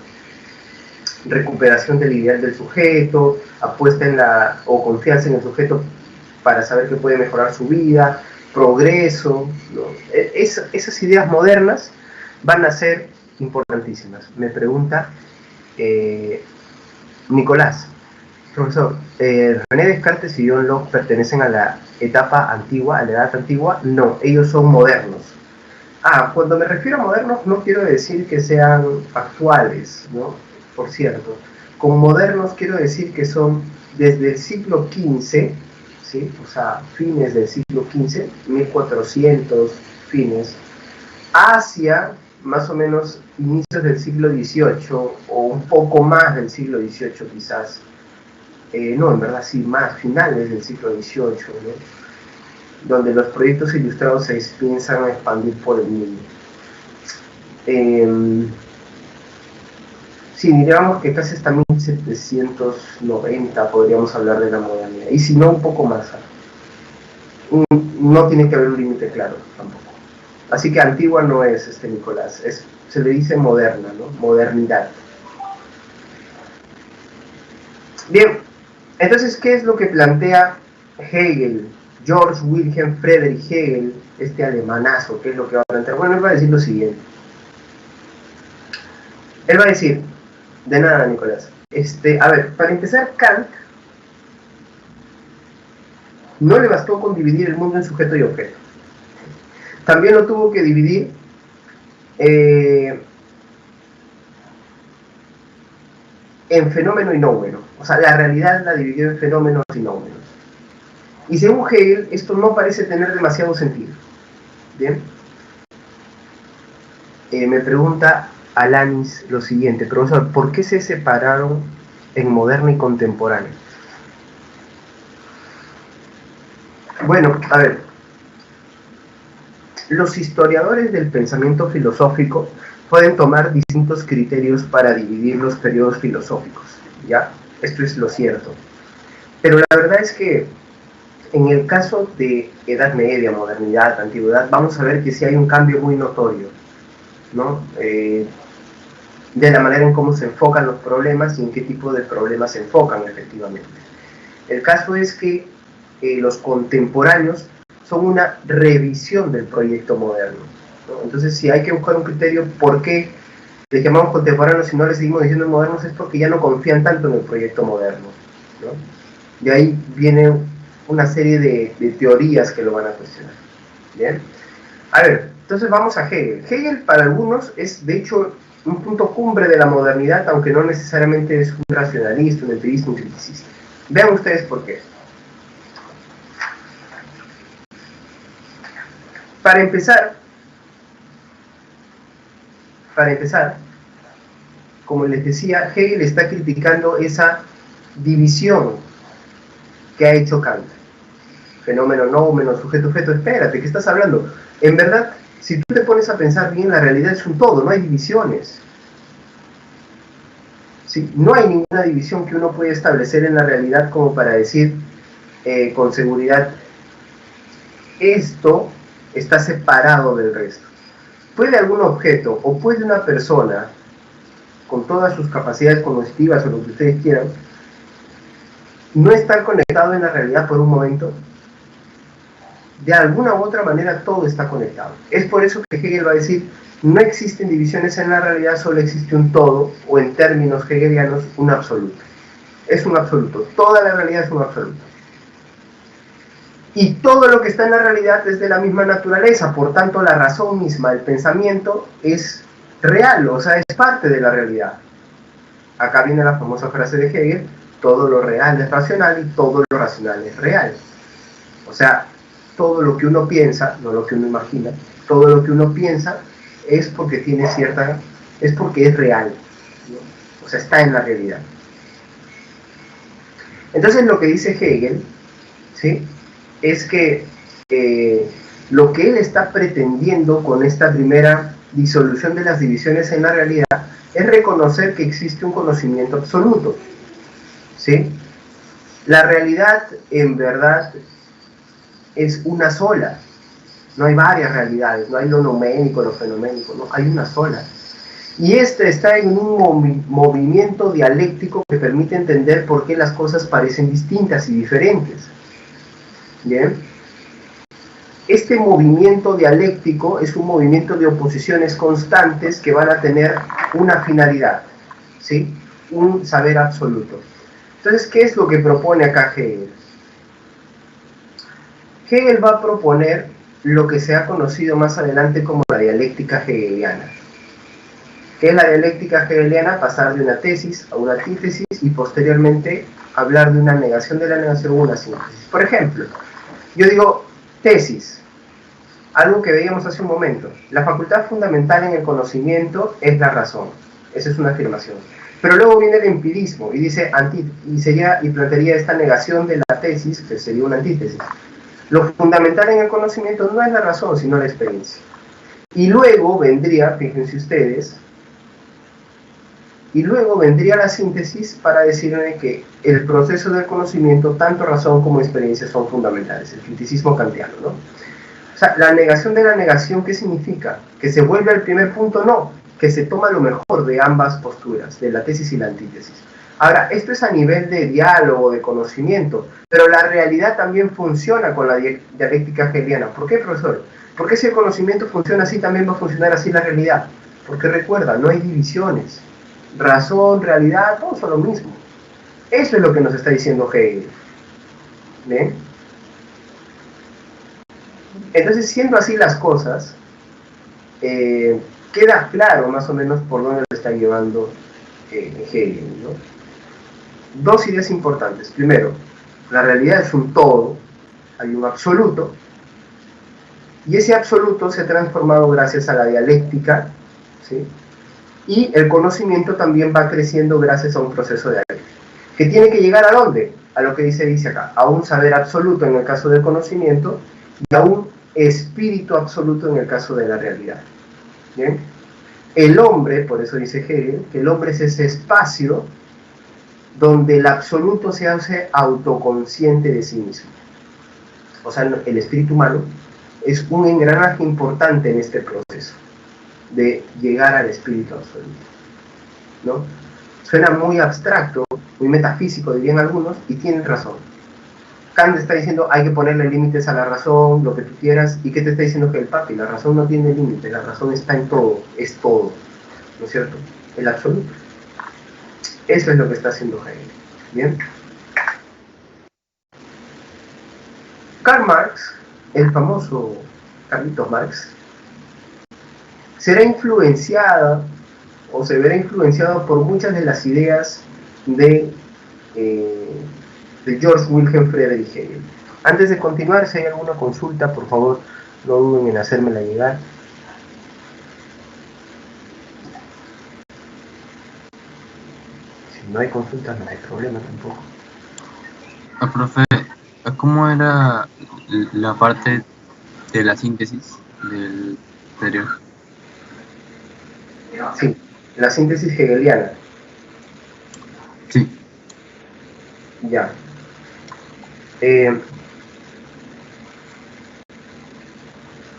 Speaker 1: Recuperación del ideal del sujeto, apuesta en o confianza en el sujeto para saber que puede mejorar su vida, progreso, ¿no? Esas ideas modernas van a ser importantísimas. Me pregunta Nicolás, profesor, ¿René Descartes y John Locke pertenecen a la etapa antigua, a la edad antigua? No, ellos son modernos. Cuando me refiero a modernos no quiero decir que sean actuales, ¿no? Por cierto, con modernos quiero decir que son desde el siglo XV, ¿sí? O sea, fines del siglo XV, 1400 fines, hacia más o menos inicios del siglo XVIII o un poco más del siglo XVIII quizás. No, en verdad sí, más, finales del siglo XVIII, ¿no? Donde los proyectos ilustrados se piensan a expandir por el mundo. Sí, digamos que casi hasta 1790 podríamos hablar de la modernidad, y si no, un poco más. No tiene que haber un límite claro tampoco. Así que antigua no es, Nicolás, se le dice moderna, ¿no? Modernidad. Bien, entonces, ¿qué es lo que plantea Hegel? George Wilhelm Friedrich Hegel, este alemanazo, ¿qué es lo que va a plantear? Bueno, él va a decir lo siguiente. Él va a decir, de nada, Nicolás. A ver, para empezar, Kant no le bastó con dividir el mundo en sujeto y objeto. También lo tuvo que dividir en fenómeno y nómeno. O sea, la realidad la dividió en fenómenos y nómenos. Y según Hegel, esto no parece tener demasiado sentido. ¿Bien? Me pregunta Alanis lo siguiente, profesor, ¿por qué se separaron en moderno y contemporáneo? Bueno, a ver, los historiadores del pensamiento filosófico pueden tomar distintos criterios para dividir los periodos filosóficos, ¿ya? Esto es lo cierto. Pero la verdad es que en el caso de Edad Media, Modernidad, Antigüedad, vamos a ver que sí hay un cambio muy notorio, ¿no? De la manera en cómo se enfocan los problemas y en qué tipo de problemas se enfocan efectivamente. El caso es que los contemporáneos son una revisión del proyecto moderno, ¿no? Entonces, si hay que buscar un criterio, ¿por qué les llamamos contemporáneos y no les seguimos diciendo modernos? Es porque ya no confían tanto en el proyecto moderno, ¿no? De ahí viene una serie de teorías que lo van a cuestionar. ¿Bien? A ver, entonces vamos a Hegel. Hegel para algunos es, de hecho, un punto cumbre de la modernidad, aunque no necesariamente es un racionalista, un empirista, un criticista. Vean ustedes por qué. Para empezar, como les decía, Hegel está criticando esa división que ha hecho Kant. Fenómeno, nómeno, sujeto, objeto. Espérate, ¿qué estás hablando? En verdad, si tú te pones a pensar bien, la realidad es un todo, no hay divisiones. ¿Sí? No hay ninguna división que uno pueda establecer en la realidad como para decir con seguridad, esto está separado del resto. Puede algún objeto o puede una persona, con todas sus capacidades cognitivas o lo que ustedes quieran, no estar conectado en la realidad por un momento. De alguna u otra manera todo está conectado. Es por eso que Hegel va a decir, no existen divisiones en la realidad, solo existe un todo, o en términos hegelianos, un absoluto. Es un absoluto, toda la realidad es un absoluto. Y todo lo que está en la realidad es de la misma naturaleza, por tanto la razón misma, el pensamiento, es real, o sea, es parte de la realidad. Acá viene la famosa frase de Hegel, todo lo real es racional y todo lo racional es real. O sea, todo lo que uno piensa, no lo que uno imagina, todo lo que uno piensa es porque tiene cierta, es porque es real, ¿no? O sea, está en la realidad. Entonces lo que dice Hegel, ¿sí?, es que lo que él está pretendiendo con esta primera disolución de las divisiones en la realidad es reconocer que existe un conocimiento absoluto, ¿sí? La realidad en verdad es una sola, no hay varias realidades, no hay lo noménico, lo fenoménico, no, hay una sola. Y este está en un movimiento dialéctico que permite entender por qué las cosas parecen distintas y diferentes. ¿Bien? Este movimiento dialéctico es un movimiento de oposiciones constantes que van a tener una finalidad, ¿sí? Un saber absoluto. Entonces, ¿qué es lo que propone acá Hegel? Hegel va a proponer lo que se ha conocido más adelante como la dialéctica hegeliana. ¿Qué es la dialéctica hegeliana? Pasar de una tesis a una antítesis y posteriormente hablar de una negación de la negación o una síntesis. Por ejemplo, yo digo tesis, algo que veíamos hace un momento. La facultad fundamental en el conocimiento es la razón. Esa es una afirmación. Pero luego viene el empirismo y dice y plantearía esta negación de la tesis, que sería una antítesis. Lo fundamental en el conocimiento no es la razón, sino la experiencia. Y luego vendría, fíjense ustedes, la síntesis para decirme que el proceso del conocimiento, tanto razón como experiencia, son fundamentales. El criticismo kantiano, ¿no? O sea, la negación de la negación, ¿qué significa? ¿Que se vuelve al primer punto? No, que se toma lo mejor de ambas posturas, de la tesis y la antítesis. Ahora, esto es a nivel de diálogo, de conocimiento, pero la realidad también funciona con la dialéctica hegeliana. ¿Por qué, profesor? Porque si el conocimiento funciona así, también va a funcionar así la realidad. Porque recuerda, no hay divisiones. Razón, realidad, todos son lo mismo. Eso es lo que nos está diciendo Hegel. ¿Ven? Entonces, siendo así las cosas, queda claro más o menos por dónde lo está llevando Hegel, ¿no? Dos ideas importantes. Primero, la realidad es un todo, hay un absoluto, y ese absoluto se ha transformado gracias a la dialéctica, ¿sí? Y el conocimiento también va creciendo gracias a un proceso de dialéctica. ¿Que tiene que llegar a dónde? A lo que dice acá, a un saber absoluto en el caso del conocimiento y a un espíritu absoluto en el caso de la realidad. ¿Bien? El hombre, por eso dice Hegel, que el hombre es ese espacio donde el absoluto se hace autoconsciente de sí mismo. O sea, el espíritu humano es un engranaje importante en este proceso de llegar al espíritu absoluto, ¿no? Suena muy abstracto, muy metafísico, dirían algunos, y tienen razón. Kant está diciendo, hay que ponerle límites a la razón, lo que tú quieras, y ¿qué te está diciendo que el papi? La razón no tiene límites, la razón está en todo, es todo, ¿no es cierto? El absoluto. Eso es lo que está haciendo Hegel, ¿bien? Karl Marx, el famoso Carlitos Marx, será influenciada o se verá influenciado por muchas de las ideas de Georg Wilhelm Friedrich Hegel. Antes de continuar, si hay alguna consulta, por favor, no duden en hacérmela llegar. Si no hay consultas, no hay problema tampoco.
Speaker 2: Profe, ¿cómo era la parte de la síntesis del anterior?
Speaker 1: Sí, la síntesis hegeliana.
Speaker 2: Sí.
Speaker 1: Ya.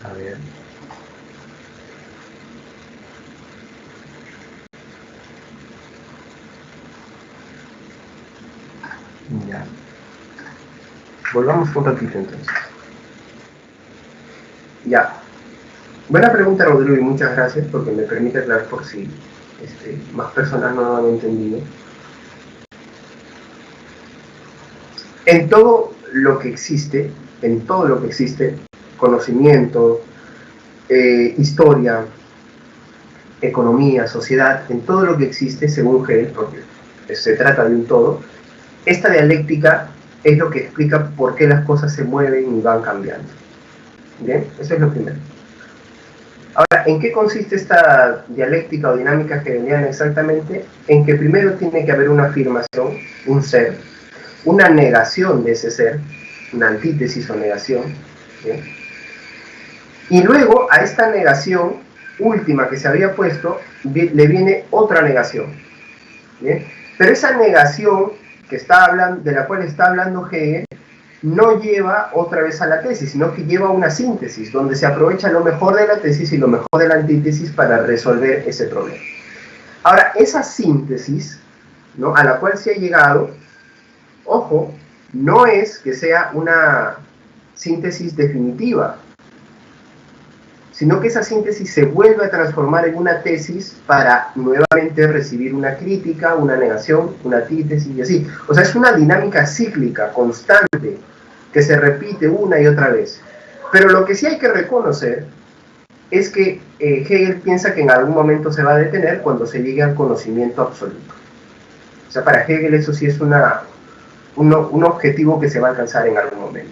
Speaker 1: A ver. Ya. Volvamos un ratito entonces. Ya. Buena pregunta, Rodrigo, y muchas gracias porque me permite aclarar por si más personas no lo han entendido. En todo lo que existe, conocimiento, historia, economía, sociedad, en todo lo que existe, según Hegel, porque se trata de un todo, esta dialéctica es lo que explica por qué las cosas se mueven y van cambiando. ¿Bien? Eso es lo primero. Ahora, ¿en qué consiste esta dialéctica o dinámica hegeliana exactamente? En que primero tiene que haber una afirmación, un ser, una negación de ese ser, una antítesis o negación, ¿bien? Y luego a esta negación última que se había puesto, le viene otra negación, ¿bien? Pero esa negación de la cual está hablando Hegel, no lleva otra vez a la tesis, sino que lleva a una síntesis, donde se aprovecha lo mejor de la tesis y lo mejor de la antítesis para resolver ese problema. Ahora, esa síntesis, ¿no?, a la cual se ha llegado, ojo, no es que sea una síntesis definitiva, sino que esa síntesis se vuelve a transformar en una tesis para nuevamente recibir una crítica, una negación, una antítesis y así. O sea, es una dinámica cíclica, constante, que se repite una y otra vez. Pero lo que sí hay que reconocer es que Hegel piensa que en algún momento se va a detener cuando se llegue al conocimiento absoluto. O sea, para Hegel eso sí es un objetivo que se va a alcanzar en algún momento.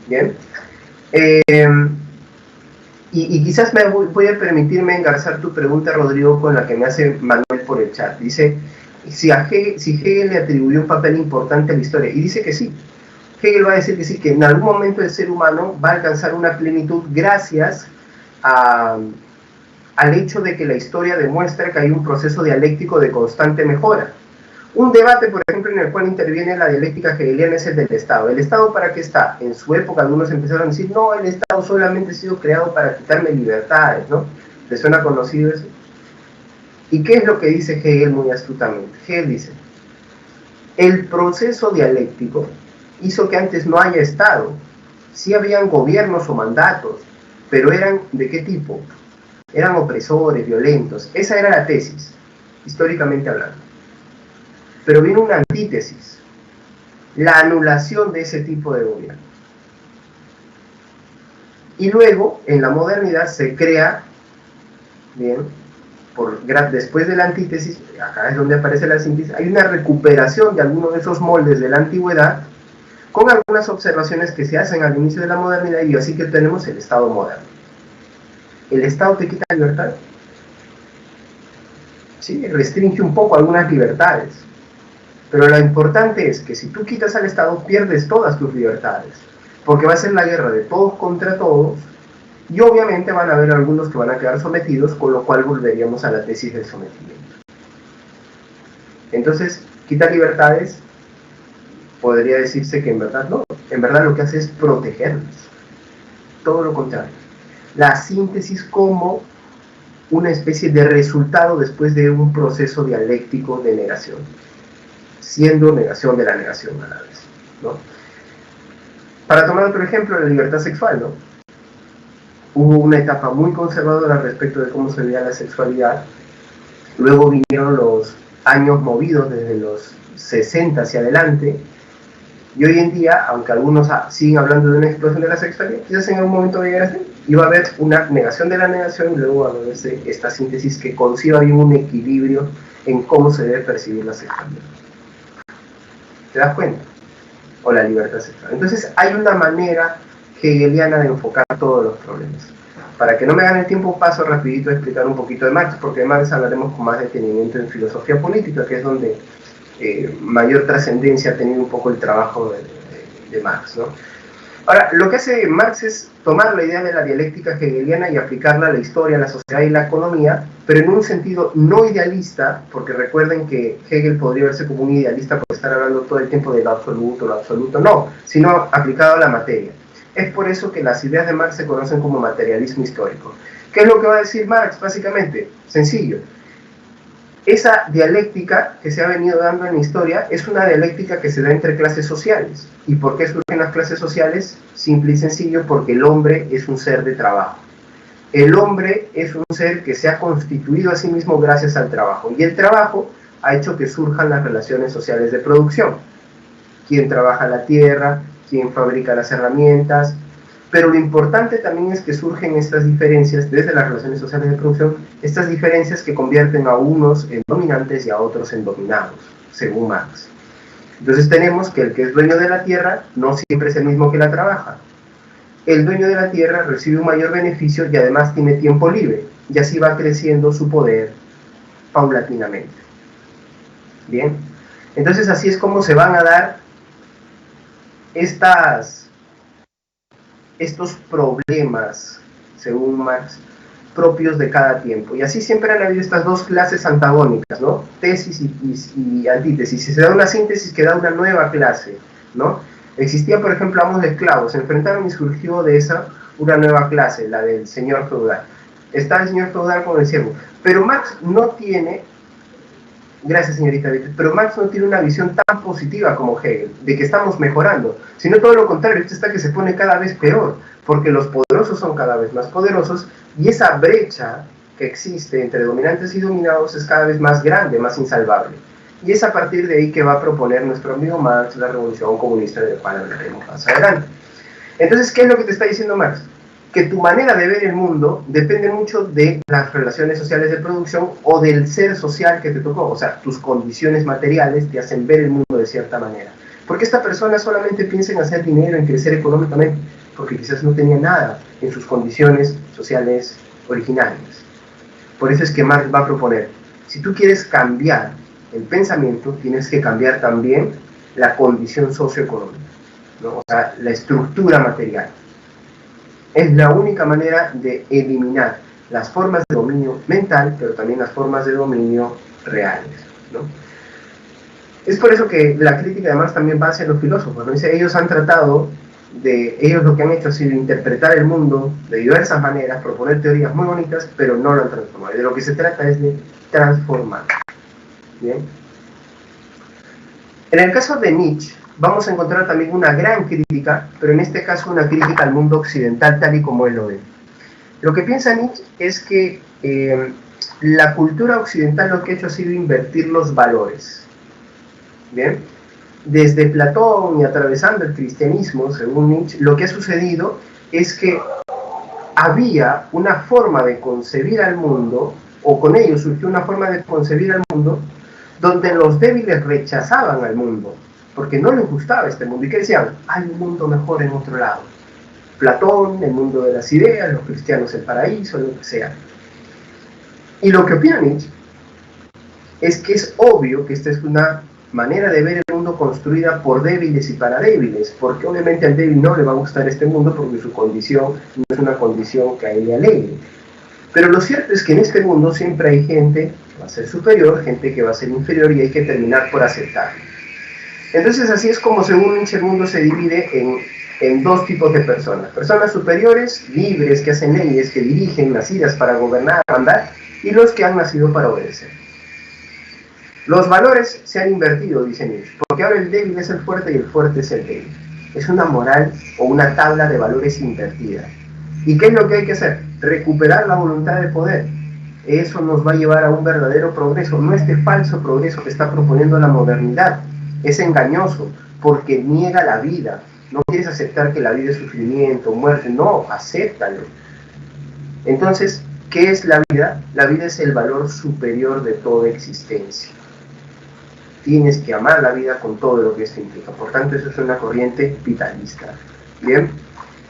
Speaker 1: ¿Bien? Y quizás voy a permitirme engarzar tu pregunta, Rodrigo, con la que me hace Manuel por el chat. Dice, si Hegel le atribuyó un papel importante a la historia, y dice que sí. Hegel va a decir que sí, que en algún momento el ser humano va a alcanzar una plenitud gracias al hecho de que la historia demuestra que hay un proceso dialéctico de constante mejora. Un debate, por ejemplo, en el cual interviene la dialéctica hegeliana es el del Estado. ¿El Estado para qué está? En su época algunos empezaron a decir, no, el Estado solamente ha sido creado para quitarme libertades, ¿no? ¿Les suena conocido eso? ¿Y qué es lo que dice Hegel muy astutamente? Hegel dice, el proceso dialéctico hizo que antes no haya Estado. Sí habían gobiernos o mandatos, pero eran ¿de qué tipo? Eran opresores, violentos. Esa era la tesis, históricamente hablando. Pero viene una antítesis, la anulación de ese tipo de gobierno. Y luego, en la modernidad, se crea, bien, después de la antítesis, acá es donde aparece la síntesis, hay una recuperación de algunos de esos moldes de la antigüedad, con algunas observaciones que se hacen al inicio de la modernidad, y así que tenemos el Estado moderno. ¿El Estado te quita libertad? Sí, restringe un poco algunas libertades. Pero lo importante es que si tú quitas al Estado, pierdes todas tus libertades. Porque va a ser la guerra de todos contra todos, y obviamente van a haber algunos que van a quedar sometidos, con lo cual volveríamos a la tesis del sometimiento. Entonces, quitar libertades, podría decirse que en verdad no. En verdad lo que hace es protegerlas. Todo lo contrario. La síntesis como una especie de resultado después de un proceso dialéctico de negación, siendo negación de la negación a la vez, ¿no? Para tomar otro ejemplo, la libertad sexual, ¿no? Hubo una etapa muy conservadora respecto de cómo se veía la sexualidad, luego vinieron los años movidos desde los 60 hacia adelante, y hoy en día, aunque algunos siguen hablando de una explosión de la sexualidad, quizás en algún momento va a llegar a ser, y va a haber una negación de la negación, y luego va a haber esta síntesis que conciba bien un equilibrio en cómo se debe percibir la sexualidad. ¿Te das cuenta? O la libertad sexual. Entonces hay una manera hegeliana de enfocar todos los problemas. Para que no me gane el tiempo, paso rapidito a explicar un poquito de Marx, porque de Marx hablaremos con más detenimiento en filosofía política, que es donde mayor trascendencia ha tenido un poco el trabajo de Marx, ¿no? Ahora, lo que hace Marx es tomar la idea de la dialéctica hegeliana y aplicarla a la historia, a la sociedad y la economía, pero en un sentido no idealista, porque recuerden que Hegel podría verse como un idealista por estar hablando todo el tiempo de lo absoluto, no, sino aplicado a la materia. Es por eso que las ideas de Marx se conocen como materialismo histórico. ¿Qué es lo que va a decir Marx? Básicamente, sencillo. Esa dialéctica que se ha venido dando en la historia es una dialéctica que se da entre clases sociales. ¿Y por qué surgen las clases sociales? Simple y sencillo, porque el hombre es un ser de trabajo. El hombre es un ser que se ha constituido a sí mismo gracias al trabajo. Y el trabajo ha hecho que surjan las relaciones sociales de producción. ¿Quién trabaja la tierra? ¿Quién fabrica las herramientas? Pero lo importante también es que surgen estas diferencias desde las relaciones sociales de producción, estas diferencias que convierten a unos en dominantes y a otros en dominados, según Marx. Entonces tenemos que el que es dueño de la tierra no siempre es el mismo que la trabaja. El dueño de la tierra recibe un mayor beneficio y además tiene tiempo libre, y así va creciendo su poder paulatinamente. Bien, entonces así es como se van a dar estos problemas, según Marx, propios de cada tiempo. Y así siempre han habido estas dos clases antagónicas, ¿no? Tesis y antítesis. Si se da una síntesis, queda una nueva clase, ¿no? Existía, por ejemplo, amos de esclavos, se enfrentaron y surgió de esa una nueva clase, la del señor feudal. Está el señor feudal con el siervo. Pero Marx no tiene, gracias señorita, pero Marx no tiene una visión tan positiva como Hegel, de que estamos mejorando, sino todo lo contrario, esto está que se pone cada vez peor, porque los poderosos son cada vez más poderosos, y esa brecha que existe entre dominantes y dominados es cada vez más grande, más insalvable. Y es a partir de ahí que va a proponer nuestro amigo Marx la revolución comunista, de la cual hablaremos más adelante. Entonces, ¿qué es lo que te está diciendo Marx? que tu manera de ver el mundo depende mucho de las relaciones sociales de producción o del ser social que te tocó. O sea, tus condiciones materiales te hacen ver el mundo de cierta manera. Porque esta persona solamente piensa en hacer dinero, en crecer económicamente, porque quizás no tenía nada en sus condiciones sociales originarias. Por eso es que Marx va a proponer, si tú quieres cambiar el pensamiento, tienes que cambiar también la condición socioeconómica, ¿no? O sea, la estructura material. Es la única manera de eliminar las formas de dominio mental, pero también las formas de dominio reales, ¿no? Es por eso que la crítica de Marx también va hacia los filósofos, ¿no? Dice, ellos han tratado ellos lo que han hecho ha sido interpretar el mundo de diversas maneras, proponer teorías muy bonitas, pero no lo han transformado. De lo que se trata es de transformar. ¿Bien? En el caso de Nietzsche, vamos a encontrar también una gran crítica, pero en este caso una crítica al mundo occidental tal y como él lo ve. Lo que piensa Nietzsche es que la cultura occidental lo que ha hecho ha sido invertir los valores. ¿Bien? Desde Platón y atravesando el cristianismo, según Nietzsche, lo que ha sucedido es que había una forma de concebir al mundo, o con ello surgió una forma de concebir al mundo, donde los débiles rechazaban al mundo, porque no les gustaba este mundo, y que decían, hay un mundo mejor en otro lado. Platón, el mundo de las ideas, los cristianos el paraíso, lo que sea. Y lo que opina Nietzsche es que es obvio que esta es una manera de ver el mundo construida por débiles y para débiles, porque obviamente al débil no le va a gustar este mundo porque su condición no es una condición que a él le alegre. Pero lo cierto es que en este mundo siempre hay gente que va a ser superior, gente que va a ser inferior, y hay que terminar por aceptarlo. Entonces así es como según Nietzsche el mundo se divide en dos tipos de personas. Personas superiores, libres, que hacen leyes, que dirigen, nacidas para gobernar, mandar, y los que han nacido para obedecer. Los valores se han invertido, dice Nietzsche, porque ahora el débil es el fuerte y el fuerte es el débil. Es una moral o una tabla de valores invertida. ¿Y qué es lo que hay que hacer? Recuperar la voluntad de poder. Eso nos va a llevar a un verdadero progreso, no este falso progreso que está proponiendo la modernidad. Es engañoso, porque niega la vida. No quieres aceptar que la vida es sufrimiento, muerte, no, acéptalo. Entonces, ¿qué es la vida? La vida es el valor superior de toda existencia. Tienes que amar la vida con todo lo que esto implica. Por tanto, eso es una corriente vitalista. ¿Bien?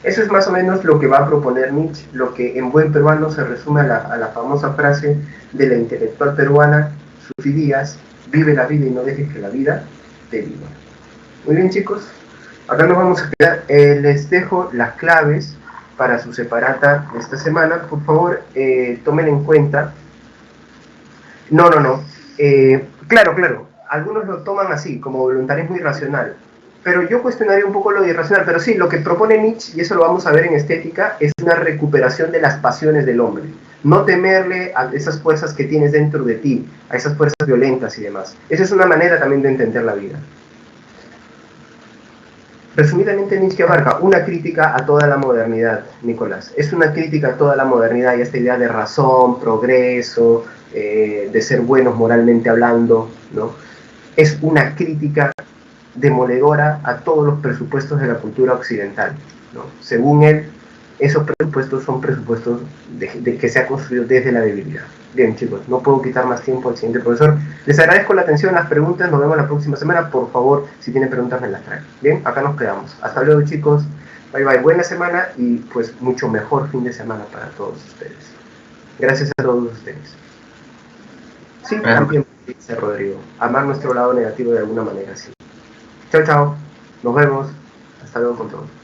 Speaker 1: Eso es más o menos lo que va a proponer Nietzsche, lo que en buen peruano se resume a la famosa frase de la intelectual peruana, Susi Díaz, vive la vida y no dejes que la vida te viva. Muy bien, chicos, acá nos vamos a quedar. Les dejo las claves para su separata de esta semana. Por favor, tomen en cuenta. Claro. Algunos lo toman así, como voluntarismo irracional. Pero yo cuestionaría un poco lo de irracional. Pero sí, lo que propone Nietzsche, y eso lo vamos a ver en estética, es una recuperación de las pasiones del hombre. No temerle a esas fuerzas que tienes dentro de ti, a esas fuerzas violentas y demás. Esa es una manera también de entender la vida. Resumidamente, Nietzsche abarca una crítica a toda la modernidad, Nicolás. Es una crítica a toda la modernidad y a esta idea de razón, progreso, de ser buenos moralmente hablando, ¿no? Es una crítica demoledora a todos los presupuestos de la cultura occidental, ¿no? Según él, esos presupuestos son presupuestos de que se ha construido desde la debilidad. Bien, chicos, no puedo quitar más tiempo al siguiente profesor. Les agradezco la atención, las preguntas, nos vemos la próxima semana. Por favor, si tienen preguntas, me las traen. Bien, acá nos quedamos. Hasta luego, chicos. Bye, bye. Buena semana y pues mucho mejor fin de semana para todos ustedes. Gracias a todos ustedes. Sí, también dice Rodrigo. Amar nuestro lado negativo de alguna manera, sí. Chao, chao. Nos vemos. Hasta luego con todos.